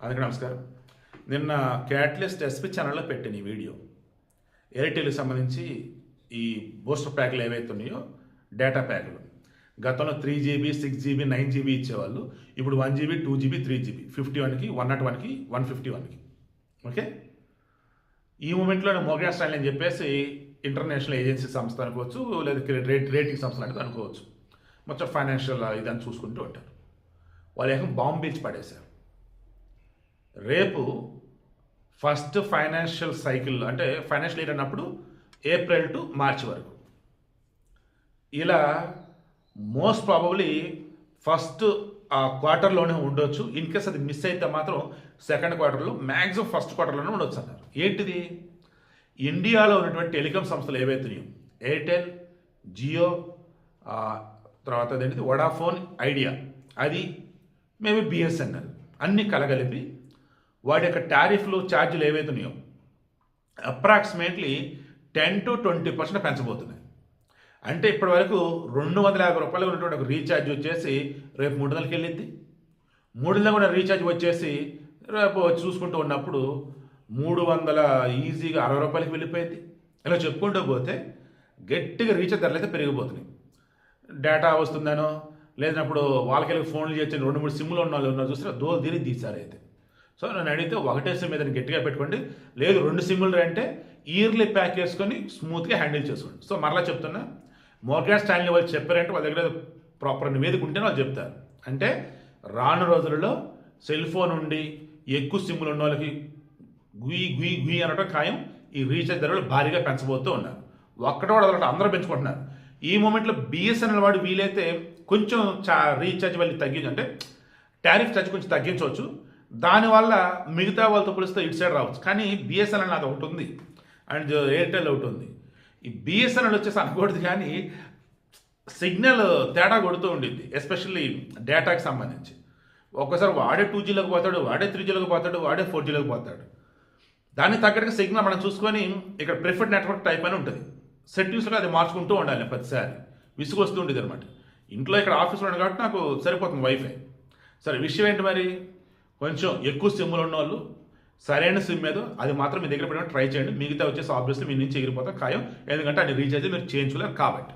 అందరికీ నమస్కారం. నిన్న క్యాటలిస్ట్ ఎస్పీ ఛానల్లో పెట్టిన ఈ వీడియో ఎయిర్టెల్కి సంబంధించి ఈ బూస్టర్ ప్యాక్లు ఏవైతే ఉన్నాయో డేటా ప్యాకులు గతంలో 3GB 6GB 9GB ఇచ్చేవాళ్ళు. ఇప్పుడు 1GB 2GB 3GB 51కి 101కి 151కి. ఓకే, ఈ మూమెంట్లో మోగ్రా స్టైల్ అని చెప్పేసి ఇంటర్నేషనల్ ఏజెన్సీ సంస్థ అనుకోవచ్చు, లేదా రేటింగ్ సంస్థ లాంటిది అనుకోవచ్చు. మొత్తం ఫైనాన్షియల్ ఇదని చూసుకుంటూ ఉంటారు. వాళ్ళు ఏకం బాంబు పీల్చి పడేశారు. రేపు ఫస్ట్ ఫైనాన్షియల్ సైకిల్ అంటే ఫైనాన్షియల్ ఇయర్ అన్నప్పుడు ఏప్రిల్ టు మార్చి వరకు, ఇలా మోస్ట్ ప్రాబబ్లీ ఫస్ట్ ఆ క్వార్టర్లోనే ఉండొచ్చు. ఇన్ కేస్ అది మిస్ అయితే మాత్రం సెకండ్ క్వార్టర్లో, మ్యాక్సిమం ఫస్ట్ క్వార్టర్లోనే ఉండొచ్చు అన్నారు. ఏంటిది? ఇండియాలో ఉన్నటువంటి టెలికాం సంస్థలు ఏవైతున్నాయో ఎయిర్టెల్, జియో, తర్వాత అదేంటిది వడాఫోన్, ఐడియా, అది మేబీ బిఎస్ఎన్ఎల్ అన్నీ కలగలిపి వాటి యొక్క టారిఫ్లు ఛార్జీలు ఏవైతున్నాయో అప్రాక్సిమేట్లీ 10 to 20% పెంచబోతున్నాయి. అంటే ఇప్పటి వరకు ₹250 ఉన్నటువంటి ఒక రీఛార్జ్ వచ్చేసి రేపు 300కి వెళ్ళిద్ది. 300 కూడా రీఛార్జ్ వచ్చేసి రేపు చూసుకుంటూ ఉన్నప్పుడు 300 ఈజీగా ₹60కి వెళ్ళిపోయింది. ఇలా చెప్పుకుంటూ పోతే గట్టిగా రీఛార్జ్ ధరలు అయితే పెరిగిపోతున్నాయి. డేటా వస్తుందనో లేదన్నప్పుడు వాళ్ళకి ఫోన్లు చేసి 2-3 సిమ్లు ఉన్న వాళ్ళు ఉన్నారు చూస్తే దోలు తిరిగి తీసారు. అయితే సో నన్ను అడిగితే ఒకటే సిమ్ మీద గట్టిగా పెట్టుకోండి, లేదు 2 సిమ్లు అంటే ఇయర్లీ ప్యాక్ చేసుకొని స్మూత్గా హ్యాండిల్ చేసుకోండి. సో మరలా చెప్తున్నా, మోర్గాన్ స్టాన్లీ వాళ్ళు చెప్పారంటే వాళ్ళ దగ్గర ప్రాపర్ నివేదిక ఉంటేనే వాళ్ళు చెప్తారు. అంటే రాను రోజులలో సెల్ ఫోన్ ఉండి ఎక్కువ సిమ్లు ఉన్న వాళ్ళకి గుయి అనడం ఖాయం. ఈ రీఛార్జ్ ధరలు భారీగా పెంచబోతూ ఉన్నారు. ఒక్కటో వదలంటే అందరూ పెంచుకుంటున్నారు. ఈ మూమెంట్లో బిఎస్ఎన్ఎల్ వాడు వీలైతే కొంచెం రీఛార్జ్ వాళ్ళు తగ్గించు, అంటే టారిఫ్ ఛార్జ్ కొంచెం తగ్గించవచ్చు. దానివల్ల మిగతా వాళ్ళతో పోలిస్తే ఇటు సైడ్ రావచ్చు. కానీ బిఎస్ఎన్ఎల్ అది ఒకటి ఉంది అండ్ ఎయిర్టెల్ ఒకటి ఉంది. ఈ బిఎస్ఎన్ఎల్ వచ్చేసి అనకూడదు, కానీ సిగ్నల్ తేడా కొడుతూ ఉండింది, ఎస్పెషల్లీ డేటాకి సంబంధించి. ఒక్కసారి వాడే 2Gలోకి పోతాడు, వాడే 3Gలోకి పోతాడు, వాడే 4Gలోకి పోతాడు. దానికి తగ్గట్టుగా సిగ్నల్ మనం చూసుకొని ఇక్కడ ప్రిఫర్డ్ నెట్వర్క్ టైప్ అని ఉంటుంది. సెట్టింగ్స్లో అది మార్చుకుంటూ ఉండాలి ప్రతిసారి. విసుగు వస్తూ ఉండేది అనమాట. ఇంట్లో ఇక్కడ ఆఫీస్లో ఉన్నాడు కాబట్టి నాకు సరిపోతుంది వైఫై. సరే, విషయం ఏంటి మరి? కొంచెం ఎక్కువ సిమ్లు ఉన్న వాళ్ళు సరైన సిమ్ మీద అది మాత్రం మీ దగ్గర పెట్టడం ట్రై చేయండి. మిగతా వచ్చేసి ఆబ్వియస్లీ మీ నుంచి ఎగిరిపోతాం ఖాయం. ఎందుకంటే అది రీఛార్జ్ మీరు చేయించుకోలేరు కాబట్టి.